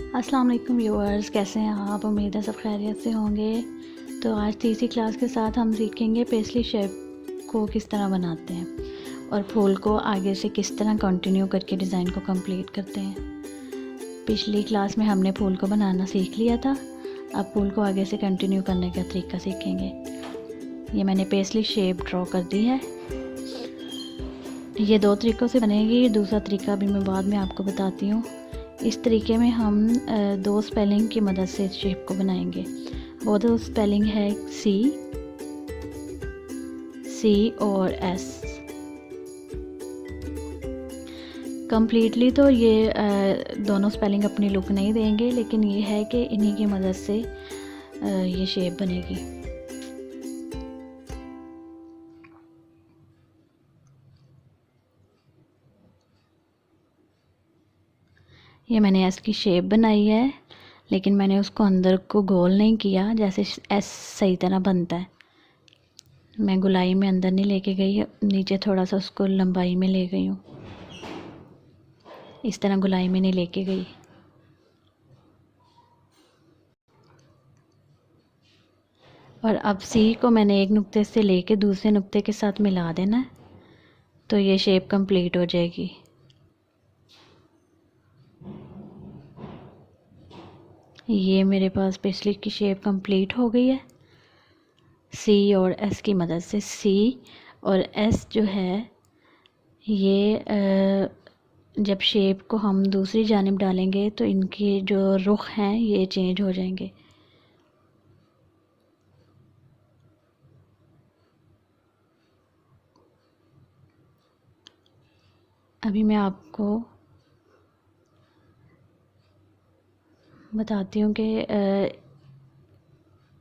अस्सलाम वालेकुम व्यूअर्स, कैसे हैं आप? उम्मीद है सब खैरियत से होंगे। तो आज तीसरी क्लास के साथ हम सीखेंगे पेस्ली शेप को किस तरह बनाते हैं और फूल को आगे से किस तरह कंटिन्यू करके डिज़ाइन को कंप्लीट करते हैं। पिछली क्लास में हमने फूल को बनाना सीख लिया था, अब फूल को आगे से कंटिन्यू करने का तरीका सीखेंगे। ये मैंने पेस्ली शेप ड्रॉ कर दी है। ये दो तरीक़ों से बनेगी, दूसरा तरीका भी मैं बाद में आपको बताती हूँ। इस तरीके में हम दो स्पेलिंग की मदद से इस शेप को बनाएंगे। वो दो स्पेलिंग है सी और एस। कंप्लीटली तो ये दोनों स्पेलिंग अपनी लुक नहीं देंगे, लेकिन ये है कि इन्हीं की मदद से ये शेप बनेगी। ये मैंने एस की शेप बनाई है, लेकिन मैंने उसको अंदर को गोल नहीं किया जैसे एस सही तरह बनता है। मैं गोलाई में अंदर नहीं लेके गई, नीचे थोड़ा सा उसको लंबाई में ले गई हूँ, इस तरह गोलाई में नहीं लेके गई। और अब सी को मैंने एक नुक्ते से लेके दूसरे नुक्ते के साथ मिला देना है, तो ये शेप कंप्लीट हो जाएगी। ये मेरे पास पेस्ली की शेप कंप्लीट हो गई है सी और एस की मदद से। सी और एस जो है ये जब शेप को हम दूसरी जानिब डालेंगे तो इनके जो रुख हैं ये चेंज हो जाएंगे। अभी मैं आपको बताती हूँ कि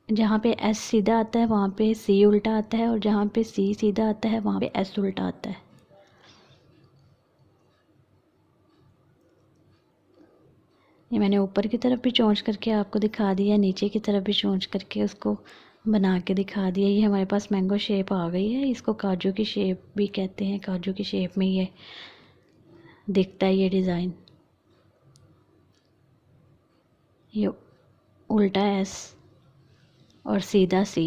जहाँ पे एस सीधा आता है वहाँ पे सी उल्टा आता है, और जहाँ पे सी सीधा आता है वहाँ पे एस उल्टा आता है। ये मैंने ऊपर की तरफ भी चोंच करके आपको दिखा दिया, नीचे की तरफ भी चोंच करके उसको बना के दिखा दिया। ये हमारे पास मैंगो शेप आ गई है, इसको काजू की शेप भी कहते हैं। काजू की शेप में ये दिखता है ये डिज़ाइन। ये उल्टा एस और सीधा सी।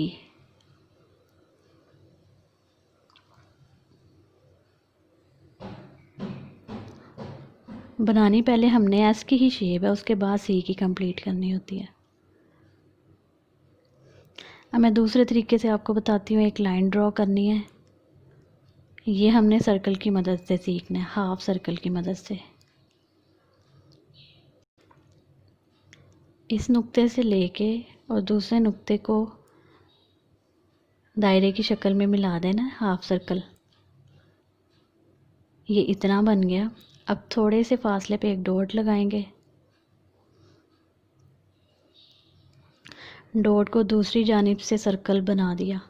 बनानी पहले हमने एस की ही शेप है, उसके बाद सी की कंप्लीट करनी होती है। अब मैं दूसरे तरीके से आपको बताती हूँ। एक लाइन ड्रॉ करनी है, ये हमने सर्कल की मदद से सीखना है, हाफ सर्कल की मदद से। इस नुक्ते से लेके और दूसरे नुक्ते को दायरे की शक्ल में मिला देना है, हाफ सर्कल। ये इतना बन गया। अब थोड़े से फासले पे एक डॉट लगाएंगे। डॉट को दूसरी जानिब से सर्कल बना दिया,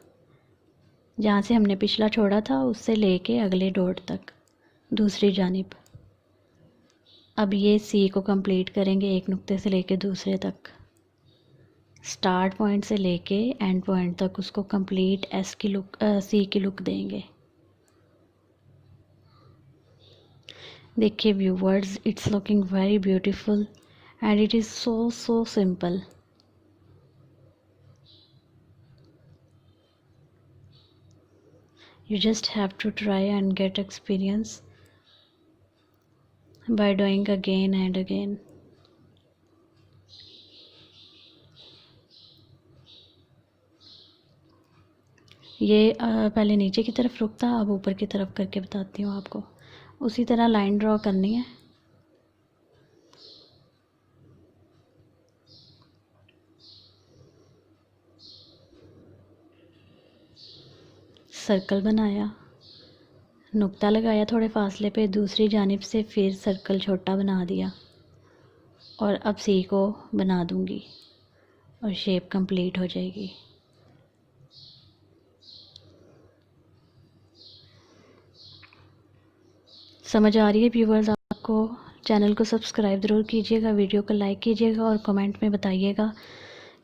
जहाँ से हमने पिछला छोड़ा था उससे लेके अगले डॉट तक दूसरी जानिब। अब ये सी को कंप्लीट करेंगे एक नुक्ते से लेके दूसरे तक, स्टार्ट पॉइंट से लेके एंड पॉइंट तक उसको कंप्लीट एस की लुक सी की लुक देंगे। देखिए viewers, it's looking very beautiful and it is so simple. You just have to try and get experience by doing again and again. ये पहले नीचे की तरफ रुकता, अब ऊपर की तरफ करके बताती हूँ आपको। उसी तरह लाइन ड्रॉ करनी है। सर्कल बनाया, नुक्ता लगाया थोड़े फासले पे दूसरी जानिब से, फिर सर्कल छोटा बना दिया और अब सी को बना दूंगी और शेप कंप्लीट हो जाएगी। समझ आ रही है व्यूवर्स आपको? चैनल को सब्सक्राइब ज़रूर कीजिएगा, वीडियो को लाइक कीजिएगा और कमेंट में बताइएगा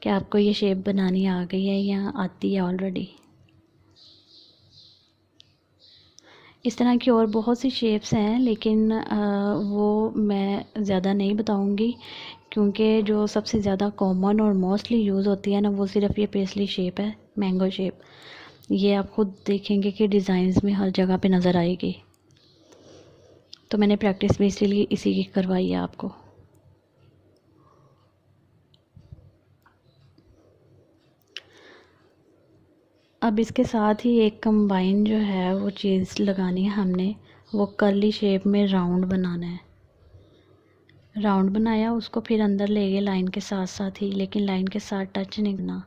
कि आपको ये शेप बनानी आ गई है या आती है ऑलरेडी। इस तरह की और बहुत सी शेप्स हैं, लेकिन वो मैं ज़्यादा नहीं बताऊंगी, क्योंकि जो सबसे ज़्यादा कॉमन और मोस्टली यूज़ होती है ना, वो सिर्फ ये पेस्टली शेप है, मैंगो शेप। ये आप खुद देखेंगे कि डिज़ाइंस में हर जगह पे नज़र आएगी। तो मैंने प्रैक्टिस भी इसीलिए इसी की करवाई है आपको। अब इसके साथ ही एक कंबाइन जो है वो चीज़ लगानी है हमने, वो कर्ली शेप में राउंड बनाना है। राउंड बनाया, उसको फिर अंदर ले गए लाइन के साथ साथ ही, लेकिन लाइन के साथ टच नहीं करना।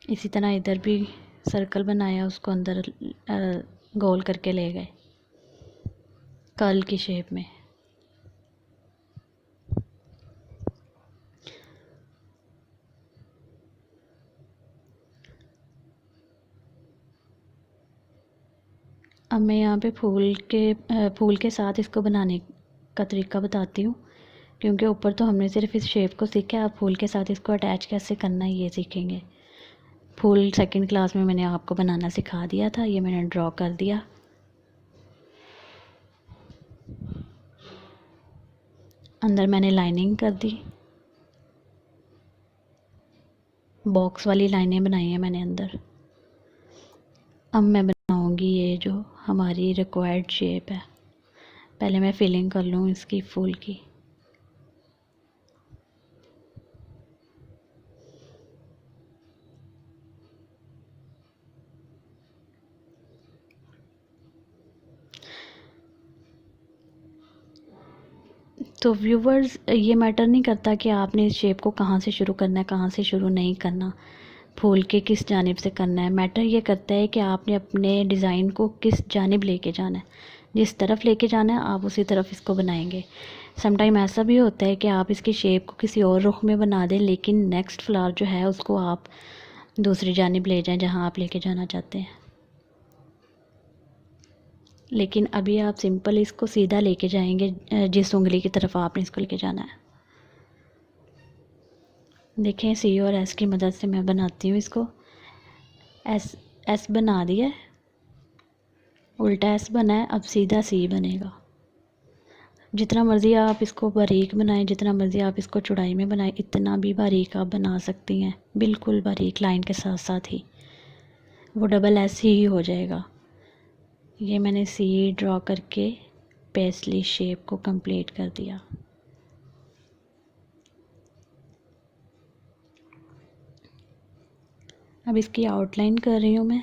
इसी तरह इधर भी सर्कल बनाया, उसको अंदर गोल करके ले गए कर्ल की शेप में। अब मैं यहाँ पे फूल के साथ इसको बनाने का तरीका बताती हूँ, क्योंकि ऊपर तो हमने सिर्फ इस शेप को सीखा है, अब फूल के साथ इसको अटैच कैसे करना है ये सीखेंगे। फूल सेकंड क्लास में मैंने आपको बनाना सिखा दिया था, ये मैंने ड्रॉ कर दिया। अंदर मैंने लाइनिंग कर दी, बॉक्स वाली लाइनें बनाई हैं मैंने अंदर। अब मैं बनाऊंगी ये जो हमारी रिक्वायर्ड शेप है। पहले मैं फिलिंग कर लूँ इसकी फूल की। तो व्यूवर्स, ये मैटर नहीं करता कि आपने इस शेप को कहाँ से शुरू करना है, कहाँ से शुरू नहीं करना, फूल के किस जानिब से करना है। मैटर ये करता है कि आपने अपने डिज़ाइन को किस जानिब लेके जाना है। जिस तरफ लेके जाना है आप उसी तरफ इसको बनाएंगे। समटाइम ऐसा भी होता है कि आप इसकी शेप को किसी और रुख में बना दें, लेकिन नेक्स्ट फ्लावर जो है उसको आप दूसरी जानिब ले जाएं जहाँ आप लेके जाना चाहते हैं। लेकिन अभी आप सिंपल इसको सीधा लेके जाएंगे जिस उंगली की तरफ आपने इसको लेके जाना है। देखें, सी और एस की मदद से मैं बनाती हूँ इसको। एस बना दिया है, उल्टा एस बना है, अब सीधा सी बनेगा। जितना मर्ज़ी आप इसको बारीक बनाएं, जितना मर्ज़ी आप इसको चौड़ाई में बनाएं, इतना भी बारीक आप बना सकती हैं, बिल्कुल बारीक लाइन के साथ साथ ही वो डबल एस ही हो जाएगा। ये मैंने सी ड्रॉ करके पेस्टली शेप को कंप्लीट कर दिया। अब इसकी आउटलाइन कर रही हूँ मैं।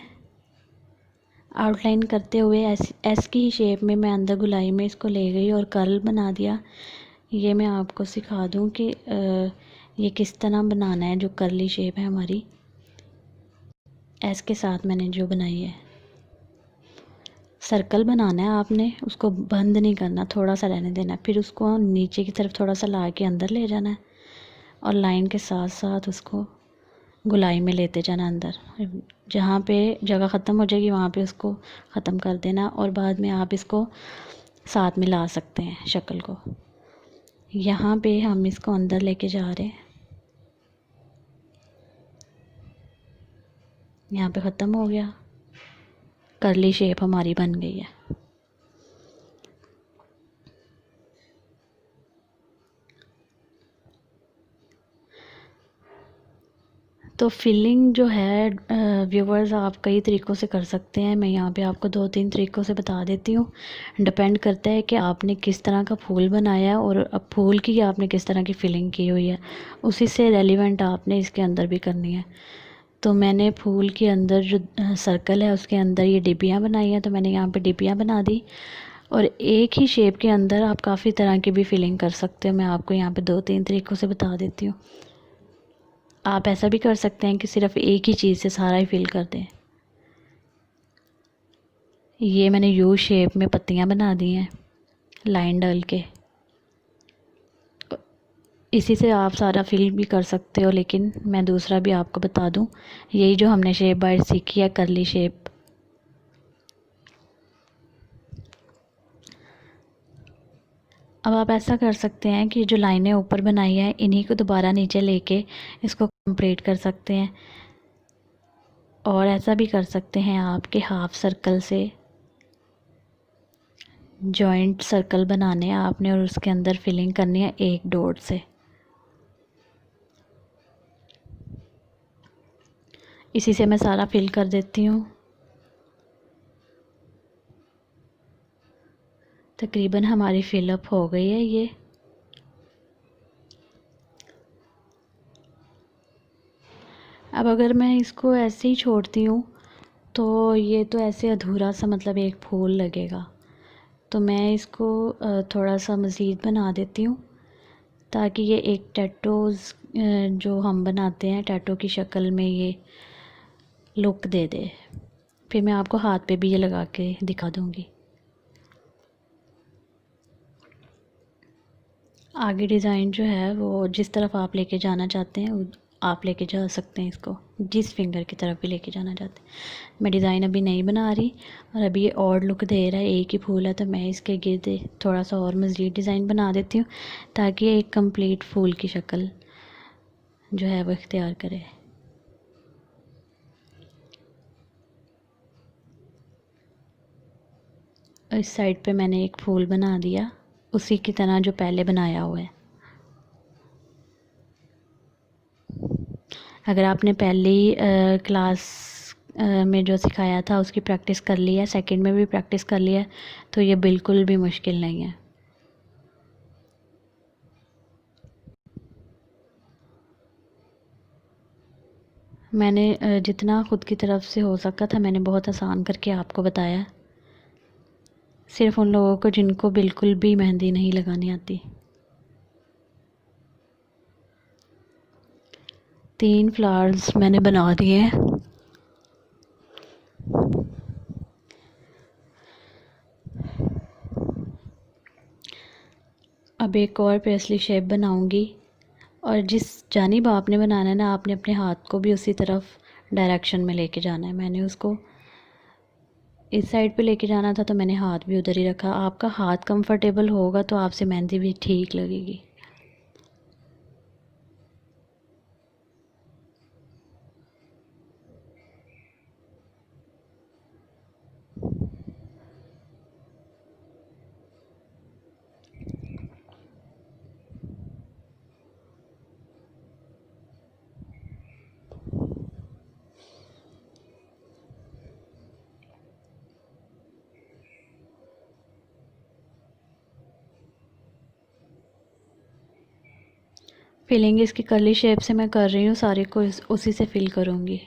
आउटलाइन करते हुए एस की ही शेप में मैं अंदर गुलाई में इसको ले गई और कर्ल बना दिया। ये मैं आपको सिखा दूँ कि ये किस तरह बनाना है। जो कर्ली शेप है हमारी एस के साथ मैंने जो बनाई है, सर्कल बनाना है आपने, उसको बंद नहीं करना, थोड़ा सा रहने देना है, फिर उसको नीचे की तरफ थोड़ा सा ला के अंदर ले जाना है और लाइन के साथ साथ उसको गुलाई में लेते जाना अंदर। जहाँ पे जगह ख़त्म हो जाएगी वहाँ पे उसको ख़त्म कर देना, और बाद में आप इसको साथ में ला सकते हैं शक्ल को। यहाँ पे हम इसको अंदर लेके जा रहे हैं, यहाँ पे ख़त्म हो गया, कर्ली शेप हमारी बन गई है। तो फिलिंग जो है व्यूवर्स आप कई तरीक़ों से कर सकते हैं। मैं यहाँ पे आपको 2-3 तरीक़ों से बता देती हूँ। डिपेंड करता है कि आपने किस तरह का फूल बनाया है और अब फूल की आपने किस तरह की फिलिंग की हुई है, उसी से रेलिवेंट आपने इसके अंदर भी करनी है। तो मैंने फूल के अंदर जो सर्कल है उसके अंदर ये डिबियाँ बनाई हैं, तो मैंने यहाँ पे डिबियाँ बना दी। और एक ही शेप के अंदर आप काफ़ी तरह की भी फिलिंग कर सकते हो। मैं आपको यहाँ पे 2-3 तरीक़ों से बता देती हूँ। आप ऐसा भी कर सकते हैं कि सिर्फ एक ही चीज़ से सारा ही फिल कर दें। ये मैंने यू शेप में पत्तियाँ बना दी हैं लाइन डाल के। इसी से आप सारा फिल भी कर सकते हो, लेकिन मैं दूसरा भी आपको बता दूं। यही जो हमने शेप बाइट सीखी है, कर्ली शेप, अब आप ऐसा कर सकते हैं कि जो लाइनें ऊपर बनाई है इन्हीं को दोबारा नीचे लेके इसको कंप्लीट कर सकते हैं। और ऐसा भी कर सकते हैं आप कि हाफ सर्कल से जॉइंट सर्कल बनाने हैं आपने और उसके अंदर फिलिंग करनी है एक डॉट से। इसी से मैं सारा फिल कर देती हूँ। तकरीबन हमारी फिलअप हो गई है ये। अब अगर मैं इसको ऐसे ही छोड़ती हूँ तो ये तो ऐसे अधूरा सा मतलब एक फूल लगेगा। तो मैं इसको थोड़ा सा मज़ीद बना देती हूँ ताकि ये एक टैटूज़ जो हम बनाते हैं टैटू की शक्ल में ये लुक दे दे। फिर मैं आपको हाथ पे भी ये लगा के दिखा दूँगी। आगे डिज़ाइन जो है वो जिस तरफ आप लेके जाना चाहते हैं आप लेके जा सकते हैं इसको, जिस फिंगर की तरफ भी लेके जाना चाहते हैं। मैं डिज़ाइन अभी नहीं बना रही और अभी ये और लुक दे रहा है, एक ही फूल है तो मैं इसके गिर्द थोड़ा सा और मज़ीद डिज़ाइन बना देती हूँ ताकि ये एक कंप्लीट फूल की शक्ल जो है वो इख्तियार करे। इस साइड पे मैंने एक फूल बना दिया उसी की तरह जो पहले बनाया हुआ है। अगर आपने पहली क्लास में जो सिखाया था उसकी प्रैक्टिस कर ली है, सेकंड में भी प्रैक्टिस कर लिया है, तो ये बिल्कुल भी मुश्किल नहीं है। मैंने जितना ख़ुद की तरफ से हो सका था मैंने बहुत आसान करके आपको बताया, सिर्फ़ उन लोगों को जिनको बिल्कुल भी मेहंदी नहीं लगानी आती। 3 फ्लावर्स मैंने बना दिए हैं। अब एक और पेस्ली शेप बनाऊंगी और जिस जानिब आपने बनाना है ना आपने अपने हाथ को भी उसी तरफ डायरेक्शन में लेके जाना है। मैंने उसको इस साइड पे लेके जाना था तो मैंने हाथ भी उधर ही रखा। आपका हाथ कंफर्टेबल होगा तो आपसे मेहंदी भी ठीक लगेगी। फिलिंग इसकी कर्ली शेप से मैं कर रही हूँ, सारे को उसी से फिल करूँगी।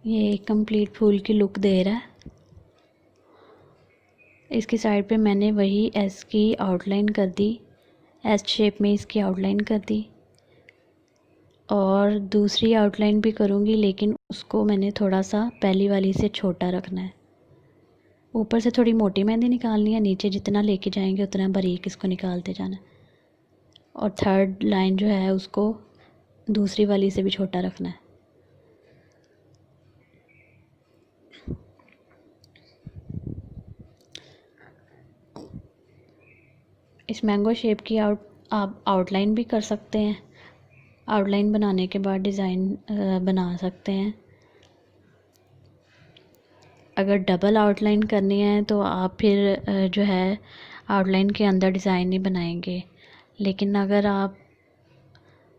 ये एक कंप्लीट फूल की लुक दे रहा है। इसकी साइड पे मैंने वही एस की आउटलाइन कर दी, एस शेप में इसकी आउटलाइन कर दी और दूसरी आउटलाइन भी करूँगी लेकिन उसको मैंने थोड़ा सा पहली वाली से छोटा रखना है। ऊपर से थोड़ी मोटी मेहंदी निकालनी है, नीचे जितना लेके जाएंगे उतना बारीक इसको निकालते जाना है और थर्ड लाइन जो है उसको दूसरी वाली से भी छोटा रखना है। इस मैंगो शेप की आप आउटलाइन भी कर सकते हैं। आउटलाइन बनाने के बाद डिज़ाइन बना सकते हैं। अगर डबल आउटलाइन करनी है तो आप फिर जो है आउटलाइन के अंदर डिज़ाइन नहीं बनाएंगे, लेकिन अगर आप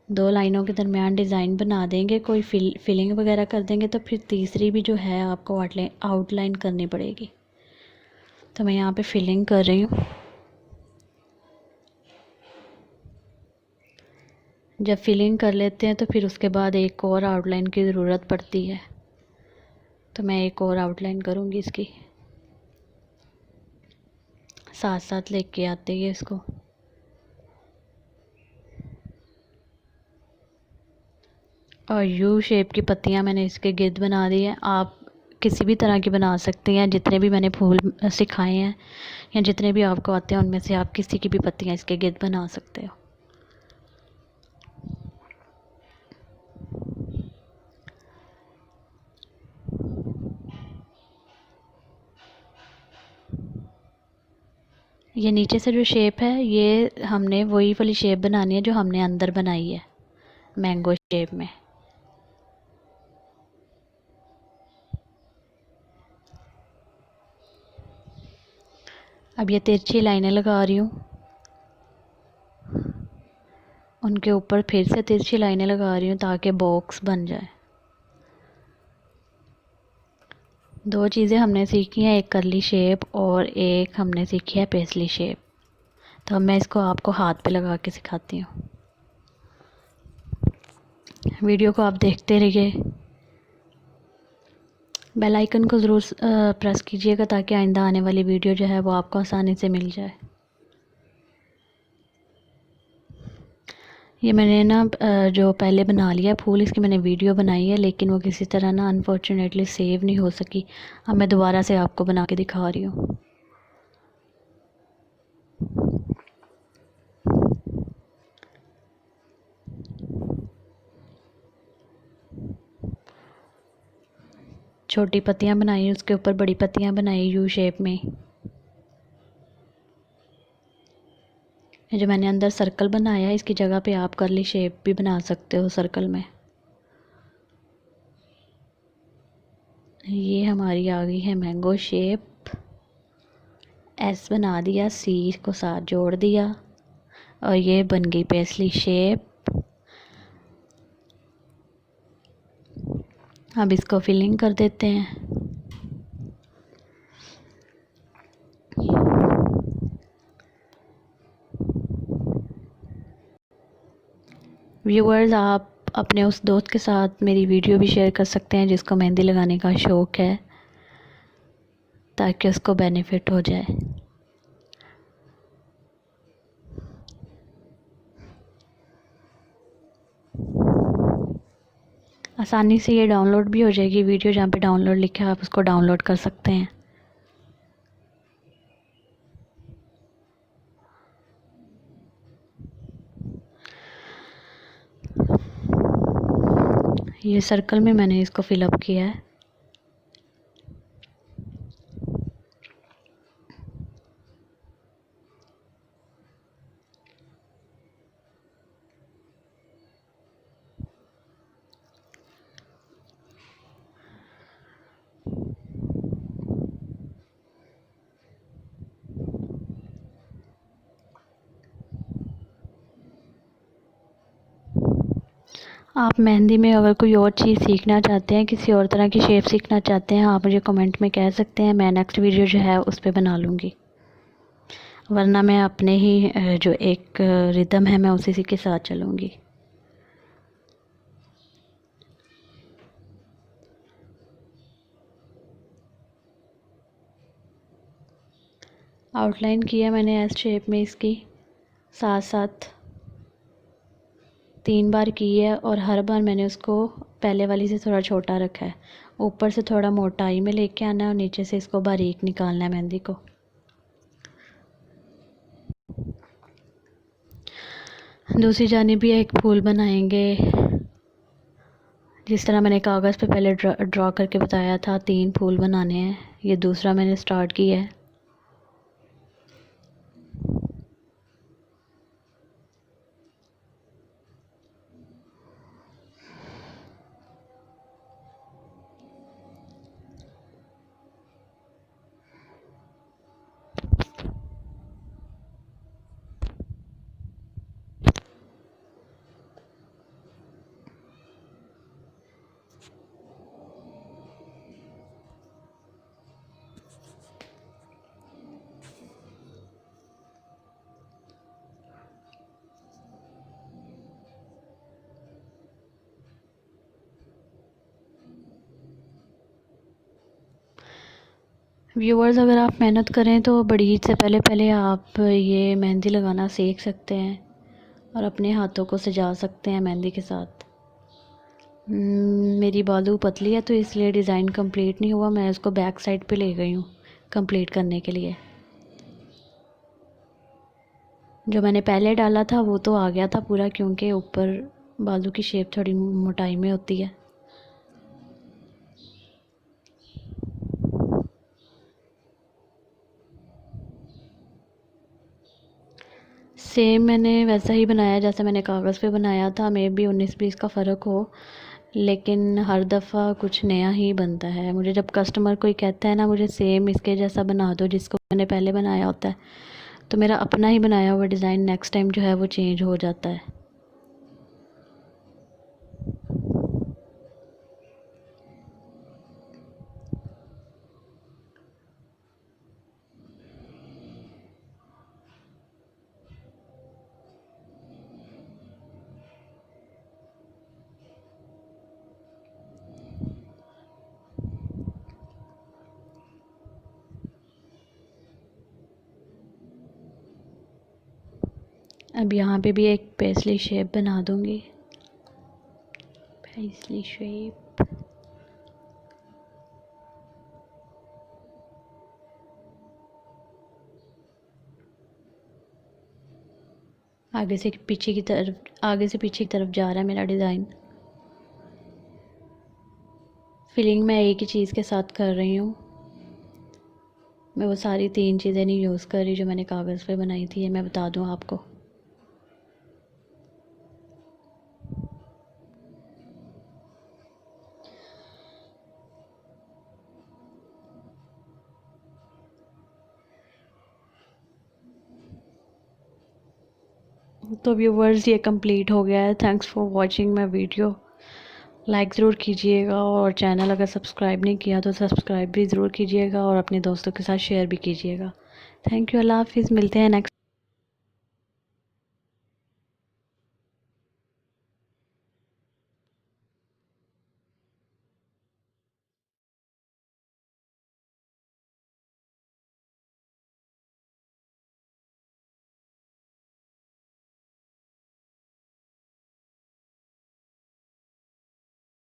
2 लाइनों के दरमियान डिज़ाइन बना देंगे, कोई फिलिंग वगैरह कर देंगे तो फिर तीसरी भी जो है आपको आउटलाइन करनी पड़ेगी। तो मैं यहाँ पे फिलिंग कर रही हूँ। जब फिलिंग कर लेते हैं तो फिर उसके बाद एक और आउटलाइन की ज़रूरत पड़ती है, तो मैं एक और आउटलाइन करूँगी इसकी, साथ साथ लेके आते हैं इसको। और यू शेप की पत्तियाँ मैंने इसके गिर्द बना दी हैं। आप किसी भी तरह की बना सकते हैं, जितने भी मैंने फूल सिखाए हैं या जितने भी आपको आते हैं उनमें से आप किसी की भी पत्तियाँ इसके गिर्द बना सकते हो। ये नीचे से जो शेप है ये हमने वही वाली शेप बनानी है जो हमने अंदर बनाई है मैंगो शेप में। अब ये तिरछी लाइनें लगा रही हूँ, उनके ऊपर फिर से तिरछी लाइनें लगा रही हूँ ताकि बॉक्स बन जाए। दो चीज़ें हमने सीखी हैं, एक करली शेप और एक हमने सीखी है पेस्टली शेप। तो अब मैं इसको आपको हाथ पे लगा के सिखाती हूँ। वीडियो को आप देखते रहिए। बेल आइकन को ज़रूर प्रेस कीजिएगा ताकि आइंदा आने वाली वीडियो जो है वो आपको आसानी से मिल जाए। ये मैंने ना जो पहले बना लिया फूल, इसकी मैंने वीडियो बनाई है लेकिन वो किसी तरह ना अनफॉर्चुनेटली सेव नहीं हो सकी। अब मैं दोबारा से आपको बना के दिखा रही हूँ। छोटी पत्तियाँ बनाई, उसके ऊपर बड़ी पत्तियाँ बनाई यू शेप में। ये जो मैंने अंदर सर्कल बनाया है इसकी जगह पे आप करली शेप भी बना सकते हो सर्कल में। ये हमारी आ गई है मैंगो शेप। एस बना दिया, सी को साथ जोड़ दिया और ये बन गई पेस्टली शेप। अब इसको फिलिंग कर देते हैं। व्यूअर्स, आप अपने उस दोस्त के साथ मेरी वीडियो भी शेयर कर सकते हैं जिसको मेहंदी लगाने का शौक़ है, ताकि उसको बेनिफिट हो जाए। आसानी से ये डाउनलोड भी हो जाएगी वीडियो, जहाँ पे डाउनलोड लिखा है आप उसको डाउनलोड कर सकते हैं। ये सर्कल में मैंने इसको फिलअप किया है। आप मेहंदी में अगर कोई और चीज़ सीखना चाहते हैं, किसी और तरह की शेप सीखना चाहते हैं, आप मुझे कमेंट में कह सकते हैं। मैं नेक्स्ट वीडियो जो है उस पर बना लूँगी, वरना मैं अपने ही जो एक रिदम है मैं उसी के साथ चलूँगी। आउटलाइन किया मैंने एस शेप में, इसकी साथ साथ 3 बार की है और हर बार मैंने उसको पहले वाली से थोड़ा छोटा रखा है। ऊपर से थोड़ा मोटाई में लेके आना है और नीचे से इसको बारीक निकालना है मेहंदी को। दूसरी जानिब भी एक फूल बनाएंगे, जिस तरह मैंने कागज़ पे पहले ड्रॉ करके बताया था 3 फूल बनाने हैं। ये दूसरा मैंने स्टार्ट किया है। व्यूअर्स, अगर आप मेहनत करें तो बड़ी ईद से पहले पहले आप ये मेहंदी लगाना सीख सकते हैं और अपने हाथों को सजा सकते हैं मेहंदी के साथ। मेरी बाजू पतली है तो इसलिए डिज़ाइन कंप्लीट नहीं हुआ। मैं इसको बैक साइड पे ले गई हूँ कंप्लीट करने के लिए। जो मैंने पहले डाला था वो तो आ गया था पूरा, क्योंकि ऊपर बाजू की शेप थोड़ी मोटाई में होती है। सेम मैंने वैसा ही बनाया जैसा मैंने कागज़ पे बनाया था। मे बी 19-20 का फ़र्क हो, लेकिन हर दफ़ा कुछ नया ही बनता है। मुझे जब कस्टमर कोई कहता है ना मुझे सेम इसके जैसा बना दो जिसको मैंने पहले बनाया होता है, तो मेरा अपना ही बनाया हुआ डिज़ाइन नेक्स्ट टाइम जो है वो चेंज हो जाता है। अब यहाँ पे भी एक पेस्ली शेप बना दूँगी। पेस्ली शेप आगे से पीछे की तरफ जा रहा है मेरा डिज़ाइन। फिलिंग मैं एक ही चीज़ के साथ कर रही हूँ। मैं वो सारी 3 चीज़ें नहीं यूज़ कर रही जो मैंने कागज़ पे बनाई थी, ये मैं बता दूँ आपको। तो व्यूवर्स ये कंप्लीट हो गया है। Thanks for watching my video. Like ज़रूर कीजिएगा और चैनल अगर सब्सक्राइब नहीं किया तो सब्सक्राइब भी ज़रूर कीजिएगा और अपने दोस्तों के साथ शेयर भी कीजिएगा। Thank you. अल्लाह हाफ़िज़। मिलते हैं नेक्स्ट